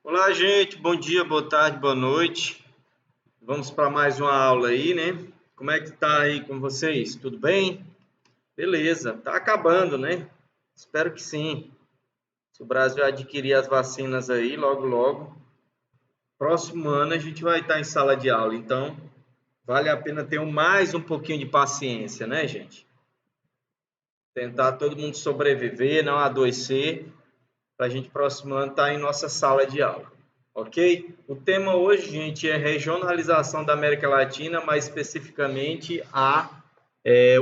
Olá, gente. Bom dia, boa tarde, boa noite. Vamos para mais uma aula aí, né? Como é que tá aí com vocês? Tudo bem? Beleza. Tá acabando, né? Espero que sim. Se o Brasil adquirir as vacinas aí, logo, logo, próximo ano a gente vai estar em sala de aula. Então, vale a pena ter mais um pouquinho de paciência, né, gente? Tentar todo mundo sobreviver, não adoecer, para a gente próximo ano estar em nossa sala de aula. Ok? O tema hoje, gente, é regionalização da América Latina, mais especificamente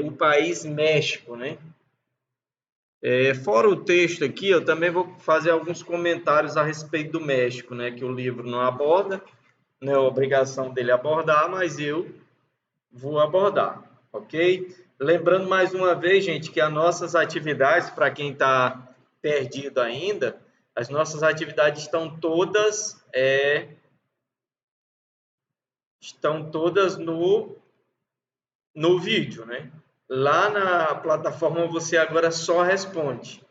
o país México, né? Fora o texto aqui, eu também vou fazer alguns comentários a respeito do México, né? Que o livro não aborda, não é obrigação dele abordar, mas eu vou abordar, ok? Lembrando mais uma vez, gente, que as nossas atividades, para quem está perdido ainda, as nossas atividades estão todas no vídeo, né? Lá na plataforma você agora só responde.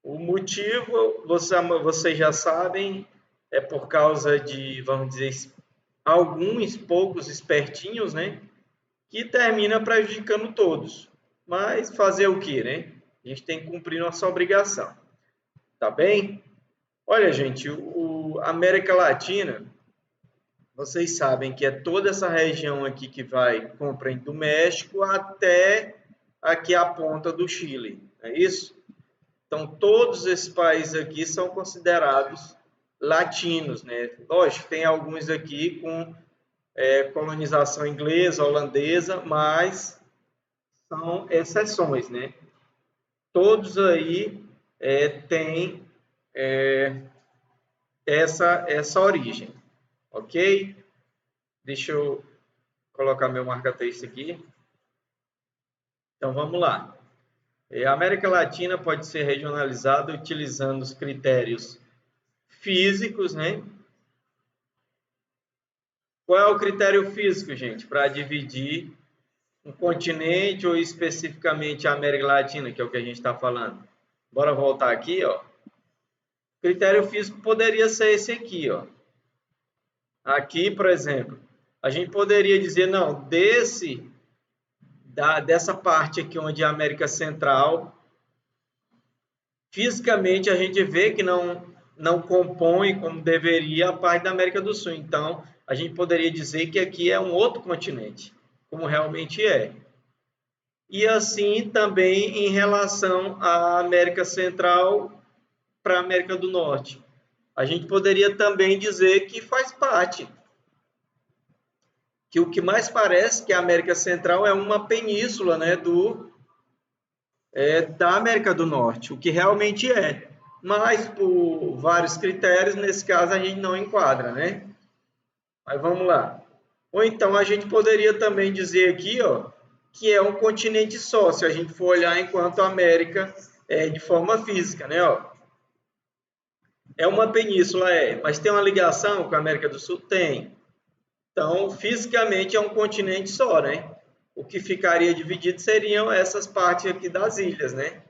O motivo, vocês já sabem, é por causa de, vamos dizer, alguns poucos espertinhos, né? Que termina prejudicando todos. Mas fazer o quê, né? A gente tem que cumprir nossa obrigação. Tá bem? Olha, gente, a América Latina, vocês sabem que é toda essa região aqui que vai compreende do México até aqui a ponta do Chile, é isso? Então, todos esses países aqui são considerados latinos, né? Lógico, tem alguns aqui com colonização inglesa, holandesa, mas são exceções, né? Todos aí têm essa origem, ok? Deixa eu colocar meu marca-texto aqui. Então, vamos lá. A América Latina pode ser regionalizada utilizando os critérios físicos, né? Qual é o critério físico, gente, para dividir um continente ou especificamente a América Latina, que é o que a gente está falando? Bora voltar aqui, ó. O critério físico poderia ser esse aqui, ó. Aqui, por exemplo, a gente poderia dizer, não, dessa parte aqui onde é a América Central, fisicamente a gente vê que não compõe como deveria a parte da América do Sul. Então, a gente poderia dizer que aqui é um outro continente, como realmente é. E assim também em relação à América Central para a América do Norte. A gente poderia também dizer que faz parte, que o que mais parece que a América Central é uma península, né, da América do Norte, o que realmente é. Mas por vários critérios, nesse caso a gente não enquadra, né? Mas vamos lá. Ou então a gente poderia também dizer aqui, ó, que é um continente só, se a gente for olhar enquanto América de forma física, né? Ó. É uma península, mas tem uma ligação com a América do Sul? Tem. Então, fisicamente é um continente só, né? O que ficaria dividido seriam essas partes aqui das ilhas, né?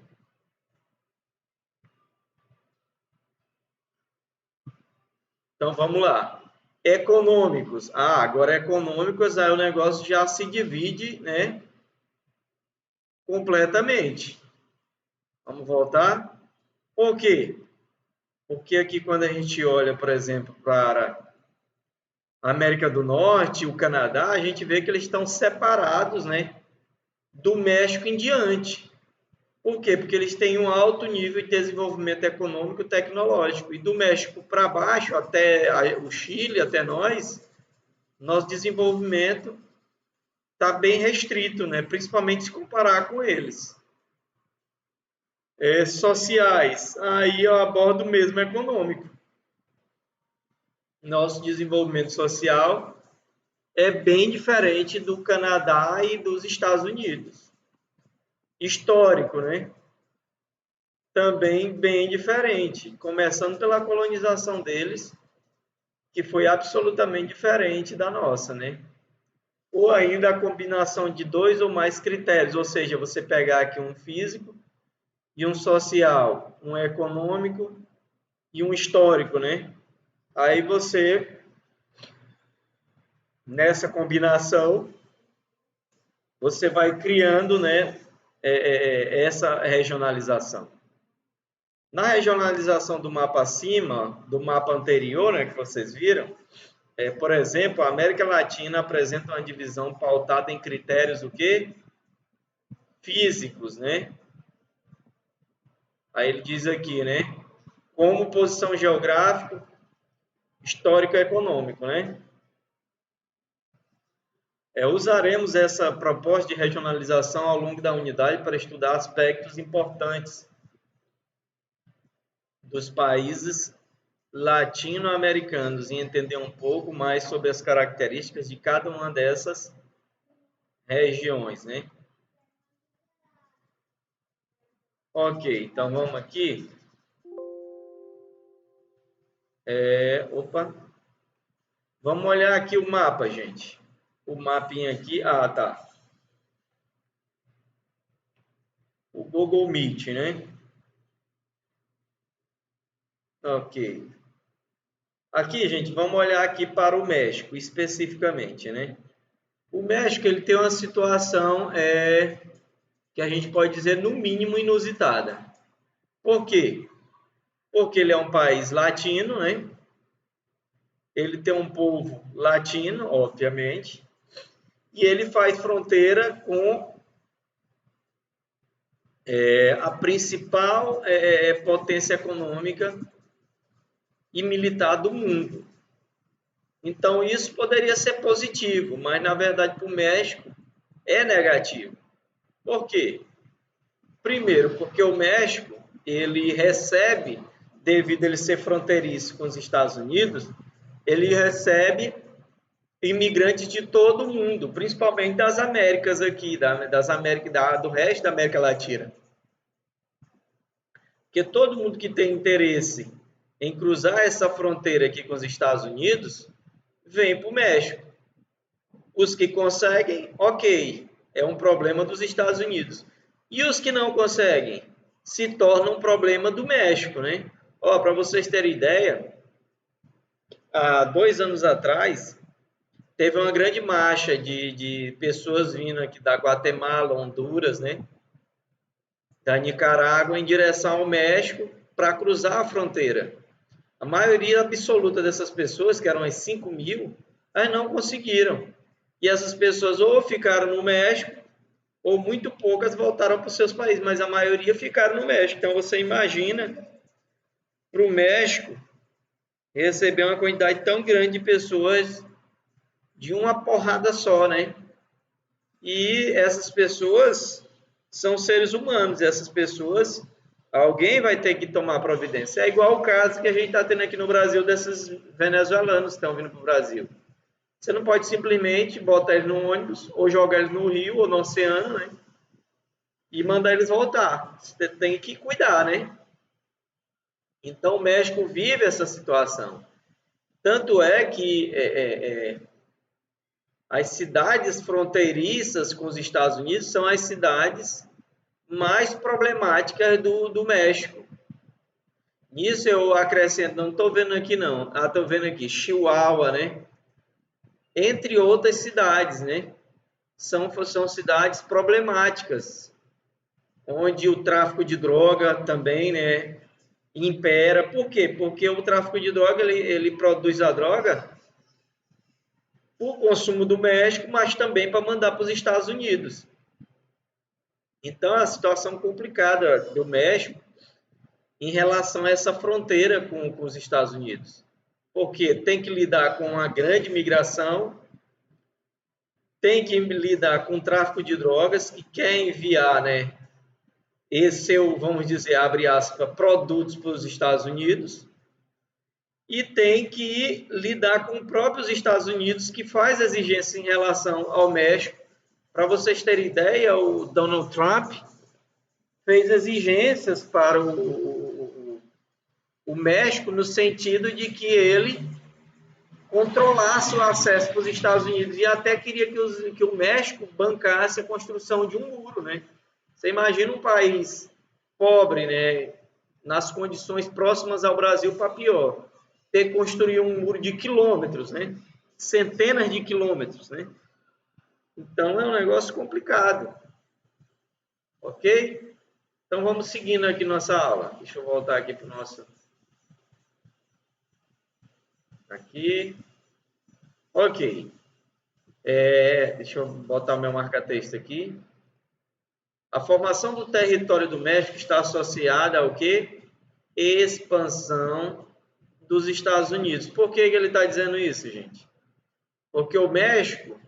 Então, vamos lá. Econômicos. Agora econômicos, aí o negócio já se divide, né? Completamente. Vamos voltar? Por quê? Porque aqui quando a gente olha, por exemplo, para a América do Norte, o Canadá, a gente vê que eles estão separados, né? Do México em diante. Por quê? Porque eles têm um alto nível de desenvolvimento econômico e tecnológico. E do México para baixo, até o Chile, até nós, nosso desenvolvimento está bem restrito, né? Principalmente se comparar com eles. Sociais, aí eu abordo mesmo econômico. Nosso desenvolvimento social é bem diferente do Canadá e dos Estados Unidos. Histórico, né? Também bem diferente, começando pela colonização deles, que foi absolutamente diferente da nossa, né? Ou ainda a combinação de dois ou mais critérios, ou seja, você pegar aqui um físico e um social, um econômico e um histórico, né? Aí você, nessa combinação, você vai criando, né, essa regionalização. Na regionalização do mapa acima, do mapa anterior, né, que vocês viram, por exemplo, a América Latina apresenta uma divisão pautada em critérios o quê? Físicos, né? Aí ele diz aqui, né? Como posição geográfico, histórico e econômico, né? Usaremos essa proposta de regionalização ao longo da unidade para estudar aspectos importantes dos países latino-americanos e entender um pouco mais sobre as características de cada uma dessas regiões, né? Ok, então vamos aqui. Opa, vamos olhar aqui o mapa, gente. O mapinha aqui, tá. O Google Meet, né? Ok. Aqui, gente, vamos olhar aqui para o México, especificamente, né? O México, ele tem uma situação que a gente pode dizer, no mínimo, inusitada. Por quê? Porque ele é um país latino, né? Ele tem um povo latino, obviamente, e ele faz fronteira com a principal potência econômica e militar do mundo. Então, isso poderia ser positivo, mas, na verdade, para o México é negativo. Por quê? Primeiro, porque o México, ele recebe, devido a ele ser fronteiriço com os Estados Unidos, ele recebe imigrantes de todo o mundo, principalmente das Américas aqui, das Américas, do resto da América Latina. Porque todo mundo que tem interesse em cruzar essa fronteira aqui com os Estados Unidos, vem para o México. Os que conseguem, ok, é um problema dos Estados Unidos. E os que não conseguem, se torna um problema do México, né? Para vocês terem ideia, há 2 anos atrás, teve uma grande marcha de pessoas vindo aqui da Guatemala, Honduras, né? Da Nicarágua em direção ao México para cruzar a fronteira. A maioria absoluta dessas pessoas, que eram as 5 mil, não conseguiram. E essas pessoas ou ficaram no México, ou muito poucas voltaram para os seus países, mas a maioria ficaram no México. Então você imagina para o México receber uma quantidade tão grande de pessoas de uma porrada só, né? E essas pessoas são seres humanos, essas pessoas, alguém vai ter que tomar providência. É igual o caso que a gente está tendo aqui no Brasil desses venezuelanos que estão vindo para o Brasil. Você não pode simplesmente botar eles no ônibus, ou jogar eles no rio ou no oceano, né? E mandar eles voltar. Você tem que cuidar, né? Então o México vive essa situação. Tanto é que as cidades fronteiriças com os Estados Unidos são as cidades mais problemáticas do México. Nisso eu acrescento, não estou vendo aqui não, estou vendo aqui, Chihuahua, né? Entre outras cidades, né? São cidades problemáticas, onde o tráfico de droga também, né, impera. Por quê? Porque o tráfico de droga, ele produz a droga para o consumo do México, mas também para mandar para os Estados Unidos. Então, a situação complicada do México em relação a essa fronteira com os Estados Unidos. Porque tem que lidar com a grande migração, tem que lidar com o tráfico de drogas, que quer enviar, né, esse, vamos dizer, abre aspas, produtos para os Estados Unidos, e tem que lidar com os próprios Estados Unidos, que faz exigência em relação ao México. Para vocês terem ideia, o Donald Trump fez exigências para o México no sentido de que ele controlasse o acesso para os Estados Unidos e até queria que o México bancasse a construção de um muro, né? Você imagina um país pobre, né, nas condições próximas ao Brasil para pior. ter que construir um muro de quilômetros, né? Centenas de quilômetros, né? Então é um negócio complicado, ok? Então vamos seguindo aqui nossa aula. Deixa eu voltar aqui para o nosso... Aqui. Ok. Deixa eu botar o meu marca-texto aqui. A formação do território do México está associada ao quê? Expansão dos Estados Unidos. Por que ele está dizendo isso, gente? Porque o México,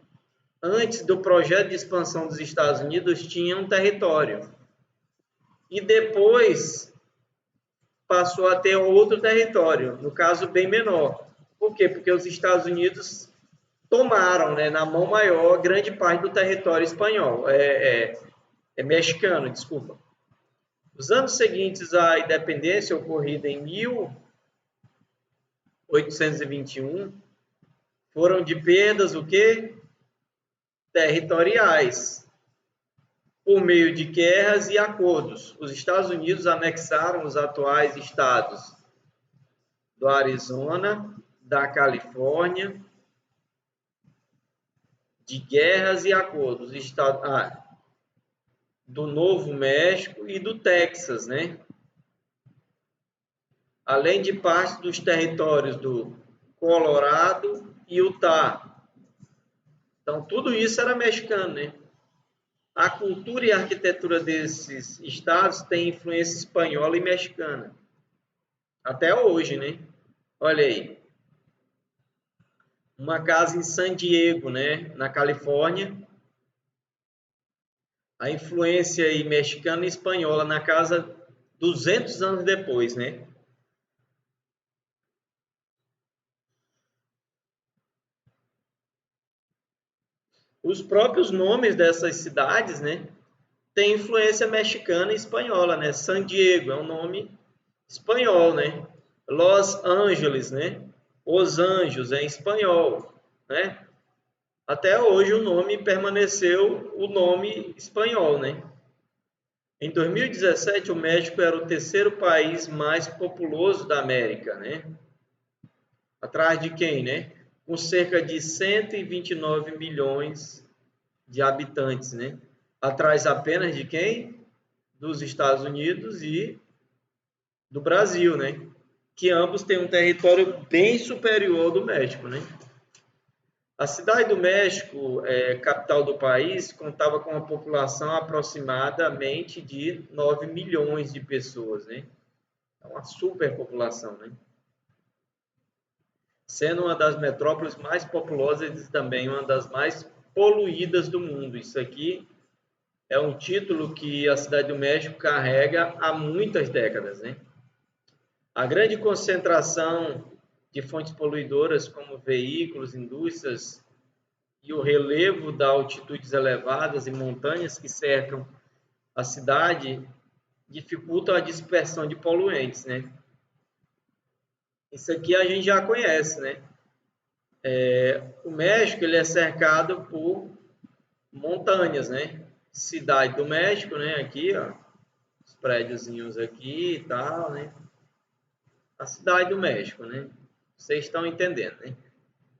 antes do projeto de expansão dos Estados Unidos, tinha um território. E depois passou a ter outro território, no caso bem menor. Por quê? Porque os Estados Unidos tomaram, né, na mão maior grande parte do território espanhol, mexicano, desculpa. Os anos seguintes à independência, ocorrida em 1821, foram de perdas o quê? Territoriais, por meio de guerras e acordos. Os Estados Unidos anexaram os atuais estados do Arizona, da Califórnia, de guerras e acordos, do Novo México e do Texas, né? Além de parte dos territórios do Colorado e Utah. Então, tudo isso era mexicano, né? A cultura e a arquitetura desses estados tem influência espanhola e mexicana. Até hoje, né? Olha aí. Uma casa em San Diego, né? Na Califórnia. A influência aí mexicana e espanhola na casa 200 anos depois, né? Os próprios nomes dessas cidades, né? Tem influência mexicana e espanhola, né? San Diego é um nome espanhol, né? Los Angeles, né? Os Anjos é em espanhol, né? Até hoje o nome permaneceu o nome espanhol, né? Em 2017, o México era o terceiro país mais populoso da América, né? Atrás de quem, né? Com cerca de 129 milhões de habitantes, né? Atrás apenas de quem? Dos Estados Unidos e do Brasil, né? Que ambos têm um território bem superior ao do México, né? A cidade do México, capital do país, contava com uma população aproximadamente de 9 milhões de pessoas, né? É uma superpopulação, né? Sendo uma das metrópoles mais populosas e também uma das mais poluídas do mundo. Isso aqui é um título que a cidade do México carrega há muitas décadas, né? A grande concentração de fontes poluidoras, como veículos, indústrias e o relevo das altitudes elevadas e montanhas que cercam a cidade dificultam a dispersão de poluentes, né? Isso aqui a gente já conhece, né? O México ele é cercado por montanhas, né? Cidade do México, né? Aqui, ó, os prédiozinhos aqui e tal, né? A cidade do México, né? Vocês estão entendendo, né?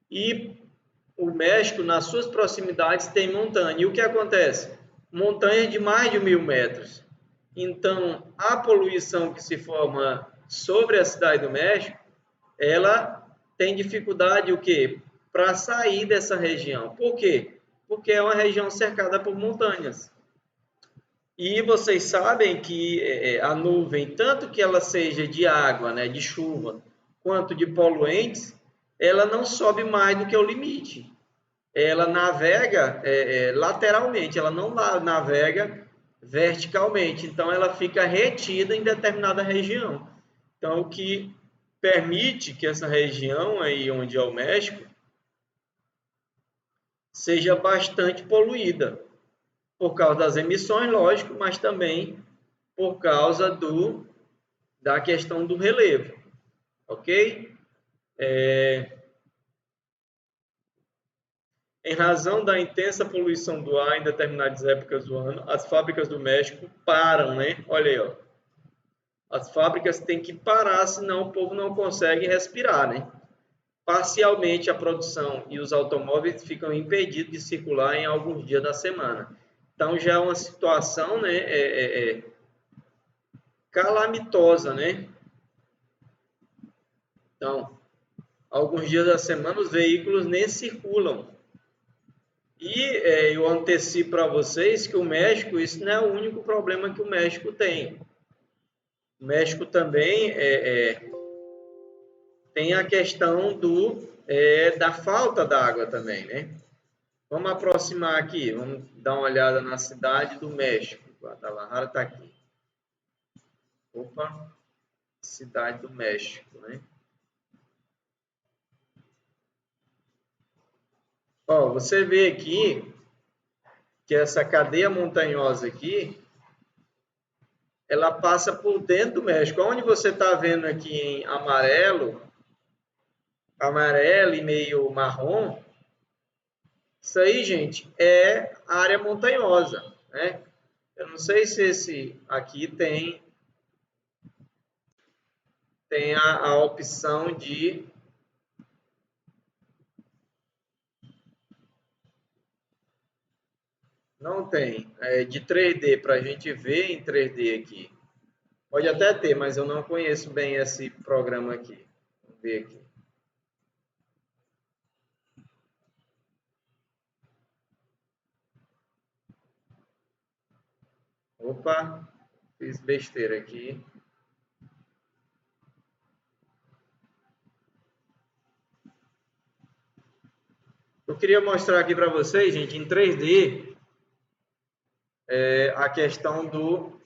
E o México, nas suas proximidades, tem montanha. E o que acontece? Montanhas de mais de 1.000 metros. Então, a poluição que se forma sobre a cidade do México, ela tem dificuldade o quê? Para sair dessa região. Por quê? Porque é uma região cercada por montanhas. E vocês sabem que a nuvem, tanto que ela seja de água, né, de chuva, quanto de poluentes, ela não sobe mais do que o limite. Ela navega lateralmente, ela não navega verticalmente. Então, ela fica retida em determinada região. Então, o que permite que essa região aí onde é o México seja bastante poluída por causa das emissões, lógico, mas também por causa da questão do relevo, ok? Em razão da intensa poluição do ar em determinadas épocas do ano, as fábricas do México param, né? Olha aí, ó. As fábricas têm que parar, senão o povo não consegue respirar, né? Parcialmente a produção e os automóveis ficam impedidos de circular em alguns dias da semana. Então já é uma situação, né, calamitosa, né? Então, alguns dias da semana os veículos nem circulam. E eu antecipo para vocês que o México, isso não é o único problema que o México tem. O México também tem a questão da falta d'água também, né? Vamos aproximar aqui, vamos dar uma olhada na cidade do México. Guadalajara está aqui. Opa, cidade do México, né? Ó, você vê aqui que essa cadeia montanhosa aqui, ela passa por dentro do México. Onde você está vendo aqui em amarelo e meio marrom, isso aí, gente, é área montanhosa, né? Eu não sei se esse aqui tem a opção de... Não tem. É de 3D, para a gente ver em 3D aqui. Pode até ter, mas eu não conheço bem esse programa aqui. Vamos ver aqui. Opa, fiz besteira aqui. Eu queria mostrar aqui para vocês, gente, em 3D, a questão do...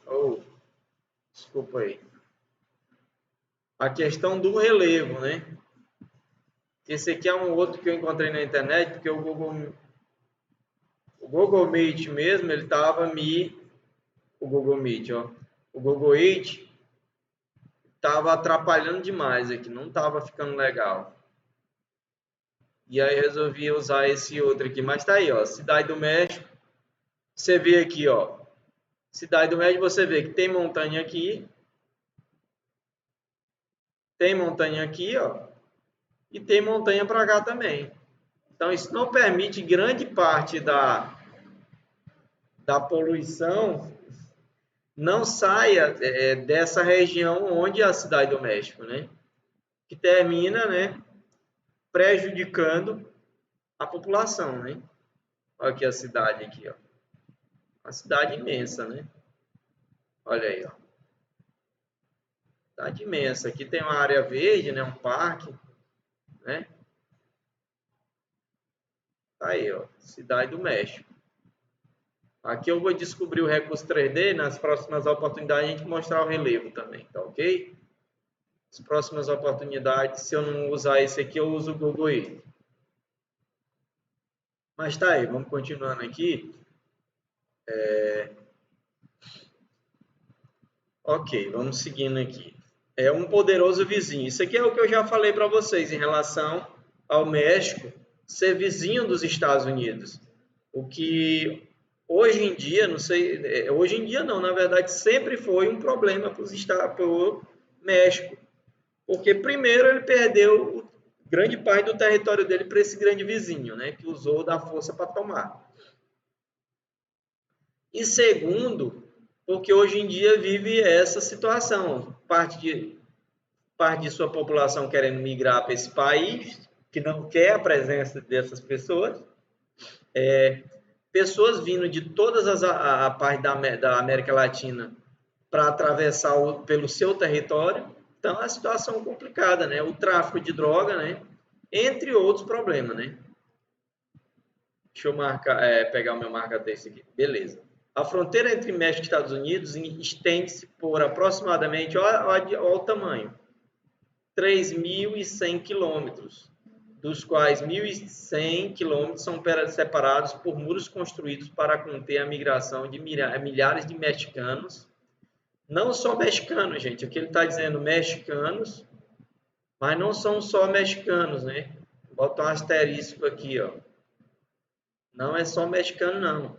Oh, desculpa aí. A questão do relevo, né? Esse aqui é um outro que eu encontrei na internet, porque o Google Meet mesmo, ele estava o Google Meet, ó. O Google Meet estava atrapalhando demais aqui, não estava ficando legal. E aí resolvi usar esse outro aqui, mas tá aí, ó, Cidade do México. Você vê aqui, ó, Cidade do México, você vê que tem montanha aqui, ó, e tem montanha para cá também. Então isso não permite grande parte da poluição não saia dessa região onde é a Cidade do México, né? Que termina, né, prejudicando a população, né? Olha aqui a cidade aqui, ó. Uma cidade imensa, né? Olha aí, ó. Cidade imensa. Aqui tem uma área verde, né? Um parque, né? Tá aí, ó. Cidade do México. Aqui eu vou descobrir o recurso 3D. Nas próximas oportunidades a gente mostrar o relevo também, tá ok? As próximas oportunidades, se eu não usar esse aqui, eu uso o Google Earth. Mas tá aí, vamos continuando aqui. Ok, vamos seguindo aqui. É um poderoso vizinho. Isso aqui é o que eu já falei para vocês em relação ao México ser vizinho dos Estados Unidos. O que hoje em dia, não sei, hoje em dia não, na verdade sempre foi um problema para o México. Porque primeiro ele perdeu grande parte do território dele para esse grande vizinho, né, que usou da força para tomar. E segundo, porque hoje em dia vive essa situação, parte de sua população querendo migrar para esse país, que não quer a presença dessas pessoas, pessoas vindo de todas a parte da América Latina para atravessar pelo seu território. Então, é uma situação complicada, né? O tráfico de droga, né? Entre outros problemas, né? Deixa eu pegar o meu marca-texto aqui. Beleza. A fronteira entre México e Estados Unidos estende-se por aproximadamente, olha o tamanho, 3.100 quilômetros, dos quais 1.100 quilômetros são separados por muros construídos para conter a migração de milhares de mexicanos. Não só mexicanos, gente. Aqui ele está dizendo mexicanos, mas não são só mexicanos, né? Bota um asterisco aqui, ó. Não é só mexicano, não.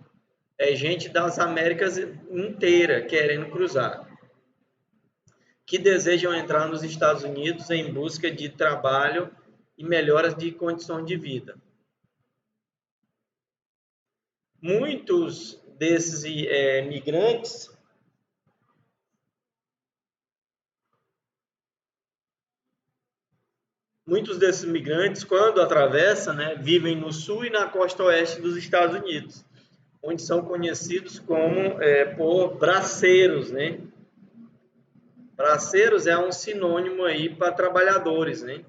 É gente das Américas inteira querendo cruzar. que desejam entrar nos Estados Unidos em busca de trabalho e melhoras de condições de vida. Muitos desses migrantes quando atravessam, né, vivem no sul e na costa oeste dos Estados Unidos, onde são conhecidos como por braceiros, né? Braceiros é um sinônimo aí para trabalhadores, né?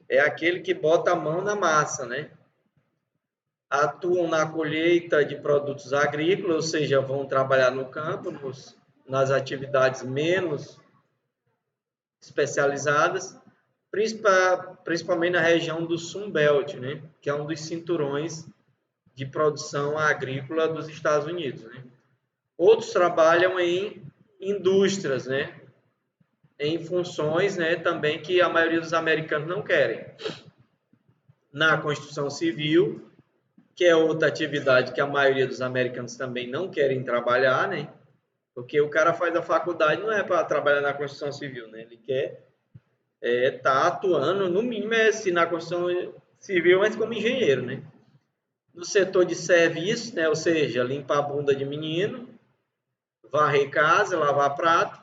É aquele que bota a mão na massa, né? Atuam na colheita de produtos agrícolas, ou seja, vão trabalhar no campo, nas atividades menos especializadas, principalmente na região do Sunbelt, né? Que é um dos cinturões de produção agrícola dos Estados Unidos, né? Outros trabalham em indústrias, né? Em funções, né, também que a maioria dos americanos não querem. Na construção civil, que é outra atividade que a maioria dos americanos também não querem trabalhar, né? Porque o cara faz a faculdade não é para trabalhar na construção civil, né? Ele quer estar atuando, no mínimo, se na construção civil, mas como engenheiro, né? No setor de serviço, né? Ou seja, limpar a bunda de menino, varrer casa, lavar prato,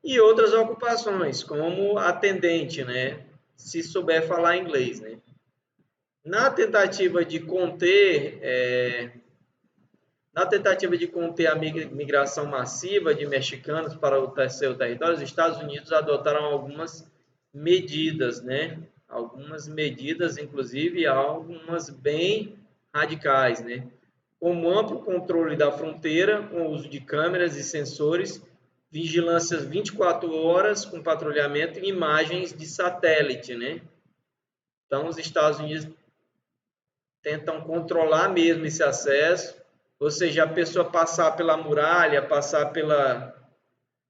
e outras ocupações, como atendente, né? Se souber falar inglês, né? Na tentativa de conter a migração massiva de mexicanos para o seu território, os Estados Unidos adotaram algumas medidas, né? Algumas medidas, inclusive algumas bem radicais, né? Como amplo controle da fronteira, com o uso de câmeras e sensores, vigilâncias 24 horas com patrulhamento e imagens de satélite, né? Então, os Estados Unidos tentam controlar mesmo esse acesso, ou seja, a pessoa passar pela muralha, passar pela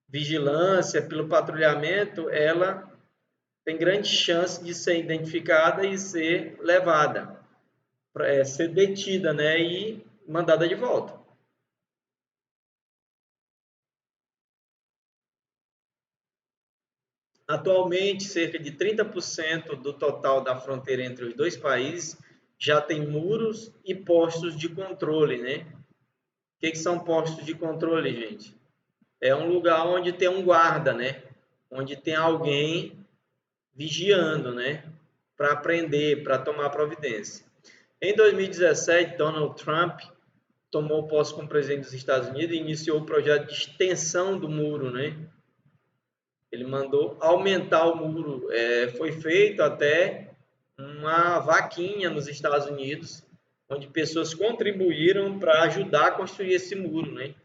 vigilância, pelo patrulhamento, ela tem grande chance de ser identificada e ser levada, ser detida, né, e mandada de volta. Atualmente, cerca de 30% do total da fronteira entre os dois países já tem muros e postos de controle, né? O que são postos de controle, gente? É um lugar onde tem um guarda, né? Onde tem alguém vigiando, né? Para prender, para tomar providência. Em 2017, Donald Trump tomou posse como presidente dos Estados Unidos e iniciou o projeto de extensão do muro, né? Ele mandou aumentar o muro. Foi feito até uma vaquinha nos Estados Unidos, onde pessoas contribuíram para ajudar a construir esse muro, né?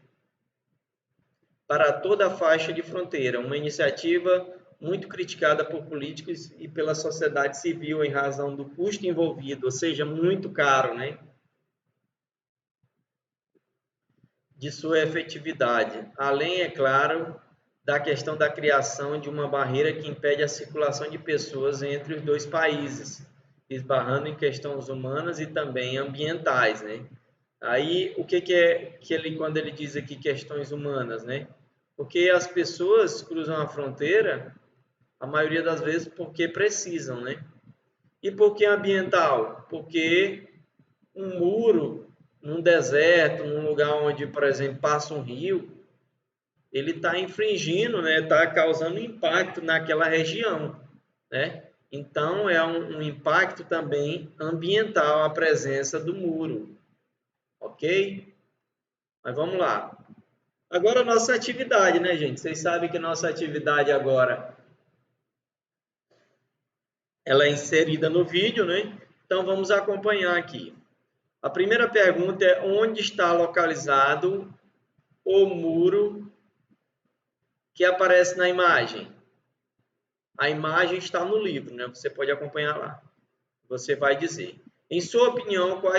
Para toda a faixa de fronteira, uma iniciativa muito criticada por políticos e pela sociedade civil em razão do custo envolvido, ou seja, muito caro, né? De sua efetividade. Além, é claro, da questão da criação de uma barreira que impede a circulação de pessoas entre os dois países, esbarrando em questões humanas e também ambientais, né? Aí, o que é que ele, quando ele diz aqui questões humanas, né? Porque as pessoas cruzam a fronteira, a maioria das vezes, porque precisam, né? E por que ambiental? Porque um muro num deserto, num lugar onde, por exemplo, passa um rio, ele está infringindo, né? Está causando impacto naquela região, né? Então, é um impacto também ambiental a presença do muro, ok? Mas vamos lá. Agora, a nossa atividade, né, gente? Vocês sabem que nossa atividade agora ela é inserida no vídeo, né? Então, vamos acompanhar aqui. A primeira pergunta é: onde está localizado o muro que aparece na imagem? A imagem está no livro, né? Você pode acompanhar lá. Você vai dizer: em sua opinião, qual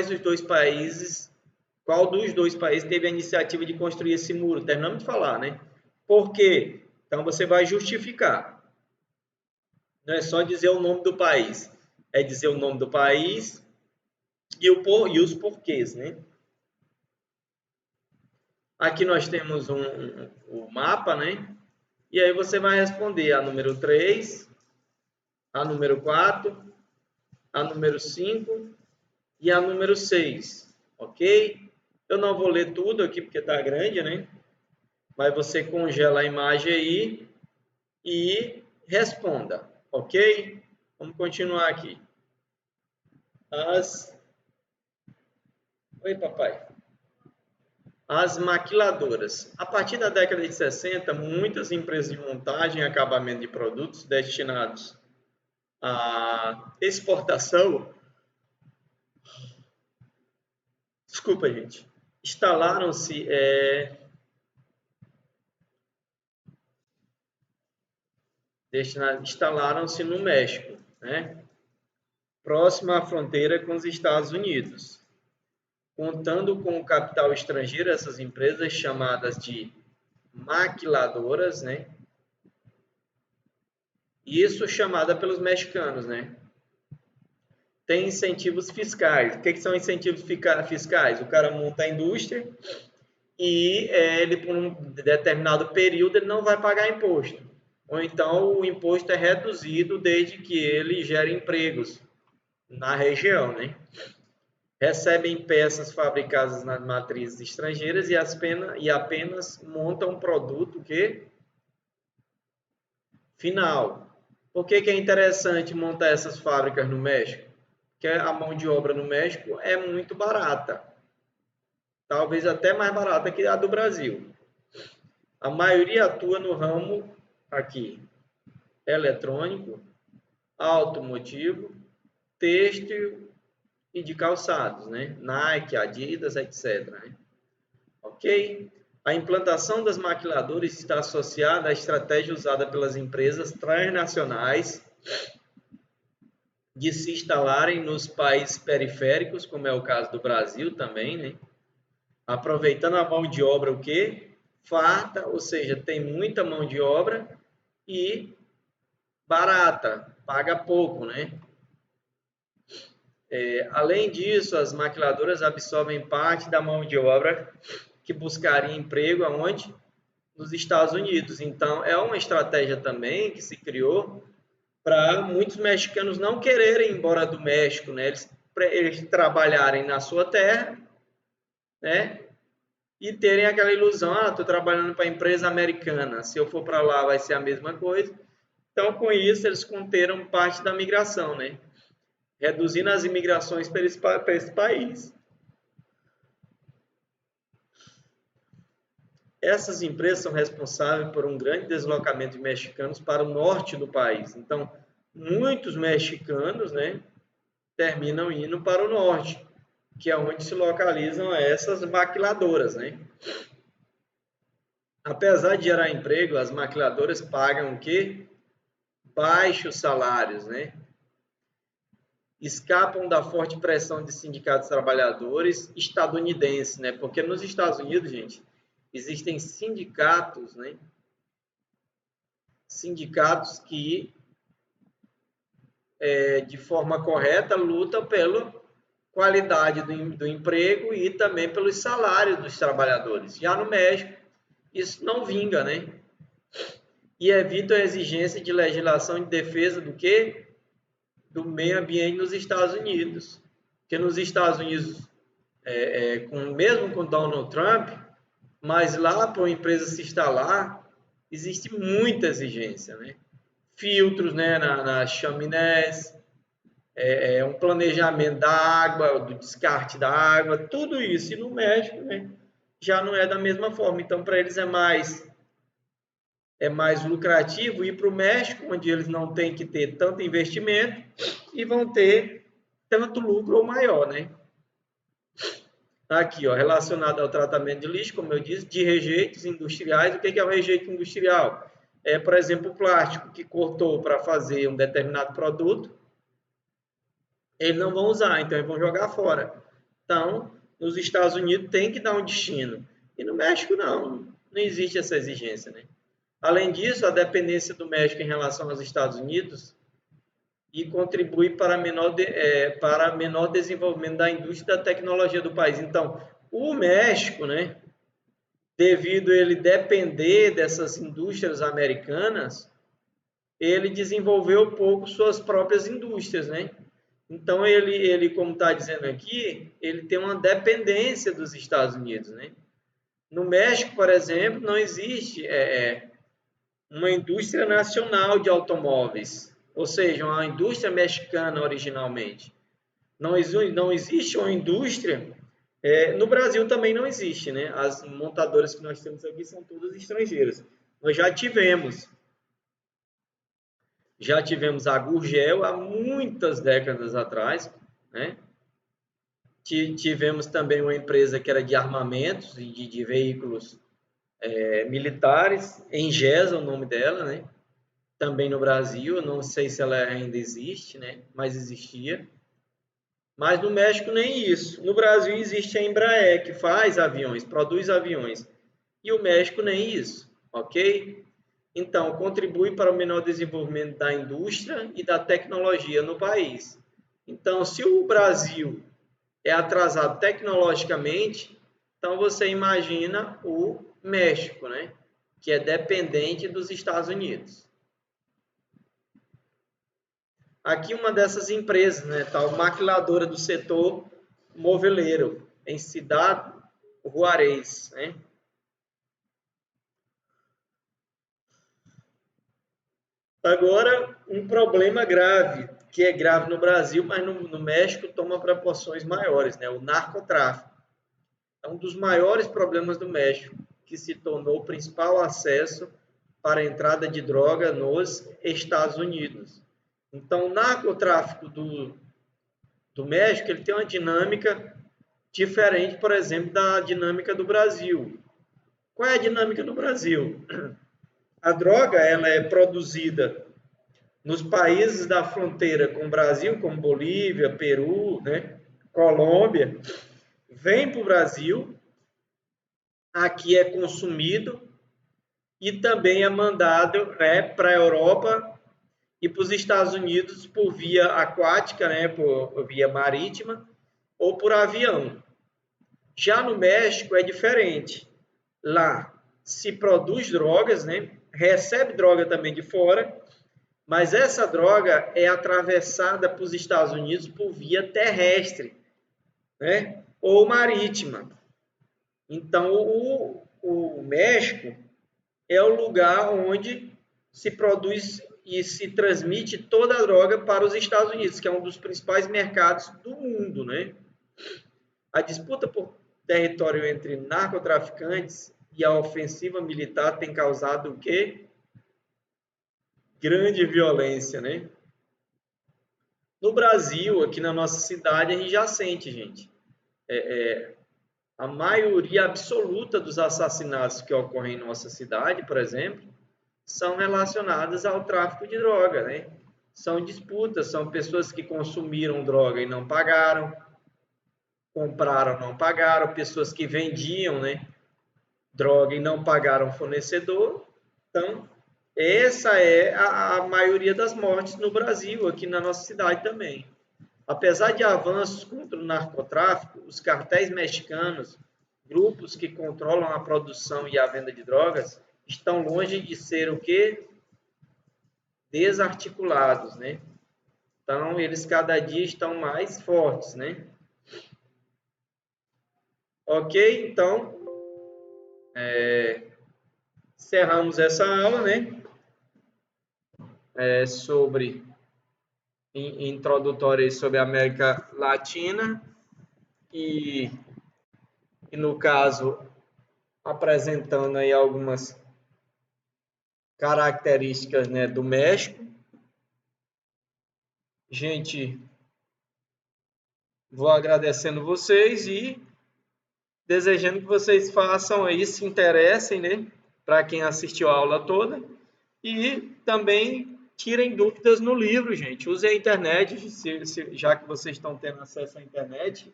dos dois países teve a iniciativa de construir esse muro? Terminamos de falar, né? Por quê? Então você vai justificar. Não é só dizer o nome do país, é dizer o nome do país e os porquês, né? Aqui nós temos o mapa, né? E aí você vai responder a número 3, a número 4, a número 5 e a número 6, ok? Eu não vou ler tudo aqui porque está grande, né? Mas você congela a imagem aí e responda, ok? Vamos continuar aqui. Oi, papai. As maquiladoras. A partir da década de 60, muitas empresas de montagem e acabamento de produtos destinados à exportação, desculpa, gente, instalaram-se no México, né? Próximo à fronteira com os Estados Unidos. Contando com o capital estrangeiro, essas empresas chamadas de maquiladoras, né? Isso chamada pelos mexicanos, né? Tem incentivos fiscais. O que são incentivos fiscais? O cara monta a indústria e ele, por um determinado período, ele não vai pagar imposto. Ou então o imposto é reduzido desde que ele gere empregos na região, né? Recebem peças fabricadas nas matrizes estrangeiras e apenas montam um produto que final. Por que é interessante montar essas fábricas no México? Porque a mão de obra no México é muito barata. Talvez até mais barata que a do Brasil. A maioria atua no ramo aqui, eletrônico, automotivo, têxtil e de calçados, né? Nike, Adidas, etc. Né? Ok? A implantação das maquiladoras está associada à estratégia usada pelas empresas transnacionais de se instalarem nos países periféricos, como é o caso do Brasil também, né? Aproveitando a mão de obra o quê? Farta, ou seja, tem muita mão de obra e barata, paga pouco, né? Além disso, as maquiladoras absorvem parte da mão de obra que buscaria emprego aonde? Nos Estados Unidos. Então, é uma estratégia também que se criou para muitos mexicanos não quererem ir embora do México, né? Eles trabalharem na sua terra, né? E terem aquela ilusão, estou trabalhando para a empresa americana, se eu for para lá vai ser a mesma coisa. Então, com isso, eles conteram parte da migração, né? Reduzindo as imigrações para esse país. Essas empresas são responsáveis por um grande deslocamento de mexicanos para o norte do país. Então, muitos mexicanos, né, terminam indo para o norte, que é onde se localizam essas maquiladoras, né? Apesar de gerar emprego, as maquiladoras pagam o quê? Baixos salários, né? Escapam da forte pressão de sindicatos trabalhadores estadunidenses, né? Porque nos Estados Unidos, gente, existem sindicatos, né? Sindicatos que, de forma correta, lutam pela qualidade do emprego e também pelos salários dos trabalhadores. Já no México, isso não vinga, né? E evita a exigência de legislação de defesa do quê? Do meio ambiente nos Estados Unidos. Porque nos Estados Unidos, mesmo com Donald Trump, mas lá para uma empresa se instalar, existe muita exigência, né? Filtros, né, nas chaminés, um planejamento da água, do descarte da água, tudo isso. E no México, né, já não é da mesma forma. Então, para eles é mais lucrativo ir para o México, onde eles não têm que ter tanto investimento e vão ter tanto lucro ou maior, né? Aqui, ó, relacionado ao tratamento de lixo, como eu disse, de rejeitos industriais. O que é o rejeito industrial? É, por exemplo, o plástico que cortou para fazer um determinado produto, eles não vão usar, então eles vão jogar fora. Então, nos Estados Unidos tem que dar um destino. E no México não existe essa exigência, né? Além disso, a dependência do México em relação aos Estados Unidos e contribui para menor desenvolvimento da indústria e da tecnologia do país. Então, o México, né, devido a ele depender dessas indústrias americanas, ele desenvolveu pouco suas próprias indústrias, né? Então, ele como está dizendo aqui, ele tem uma dependência dos Estados Unidos, né? No México, por exemplo, não existe uma indústria nacional de automóveis, ou seja, uma indústria mexicana originalmente. Não existe uma indústria. No Brasil também não existe, né? As montadoras que nós temos aqui são todas estrangeiras. Nós já tivemos a Gurgel há muitas décadas atrás, né? Tivemos também uma empresa que era de armamentos e de veículos militares, Engesa, o nome dela, né? Também no Brasil, não sei se ela ainda existe, né? Mas existia. Mas no México nem isso. No Brasil existe a Embraer, que faz aviões, produz aviões. E o México nem isso, ok? Então, contribui para o menor desenvolvimento da indústria e da tecnologia no país. Então, se o Brasil é atrasado tecnologicamente, então você imagina o México, né? Que é dependente dos Estados Unidos. Aqui uma dessas empresas, né, tal maquiladora do setor moveleiro, em Ciudad Juárez, né? Agora, um problema grave, que é grave no Brasil, mas no México toma proporções maiores, né? O narcotráfico. É um dos maiores problemas do México, que se tornou o principal acesso para a entrada de droga nos Estados Unidos. Então, o narcotráfico do México ele tem uma dinâmica diferente, por exemplo, da dinâmica do Brasil. Qual é a dinâmica do Brasil? A droga ela é produzida nos países da fronteira com o Brasil, como Bolívia, Peru, né, Colômbia, vem para o Brasil, aqui é consumido e também é mandado, né, para a Europa e para os Estados Unidos por via aquática, né, por via marítima ou por avião. Já no México é diferente. Lá se produz drogas, né, recebe droga também de fora, mas essa droga é atravessada para os Estados Unidos por via terrestre, né, ou marítima. Então, o México é o lugar onde se produz e se transmite toda a droga para os Estados Unidos, que é um dos principais mercados do mundo, né? A disputa por território entre narcotraficantes e a ofensiva militar tem causado o quê? Grande violência, né? No Brasil, aqui na nossa cidade, a gente já sente, gente. A maioria absoluta dos assassinatos que ocorrem em nossa cidade, por exemplo, são relacionadas ao tráfico de droga, né? São disputas, são pessoas que consumiram droga e não pagaram, compraram, não pagaram, pessoas que vendiam, né, droga e não pagaram o fornecedor. Então, essa é a maioria das mortes no Brasil, aqui na nossa cidade também. Apesar de avanços contra o narcotráfico, os cartéis mexicanos, grupos que controlam a produção e a venda de drogas, estão longe de ser o quê? Desarticulados, né? Então, eles cada dia estão mais fortes, né? Ok? Então, encerramos essa aula, né? Sobre introdutória sobre a América Latina e no caso apresentando aí algumas características, né, do México. Gente, vou agradecendo vocês e desejando que vocês façam aí, se interessem, né, para quem assistiu a aula toda e também tirem dúvidas no livro, gente. Usem a internet, já que vocês estão tendo acesso à internet,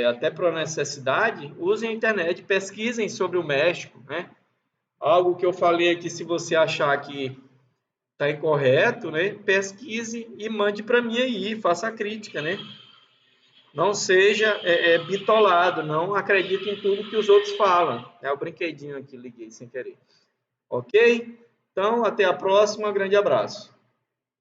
até por necessidade, usem a internet, pesquisem sobre o México, né? Algo que eu falei aqui, se você achar que está incorreto, né? Pesquise e mande para mim aí, faça a crítica, né? Não seja bitolado, não acredite em tudo que os outros falam. É o brinquedinho aqui, liguei sem querer. Ok? Então, até a próxima. Grande abraço.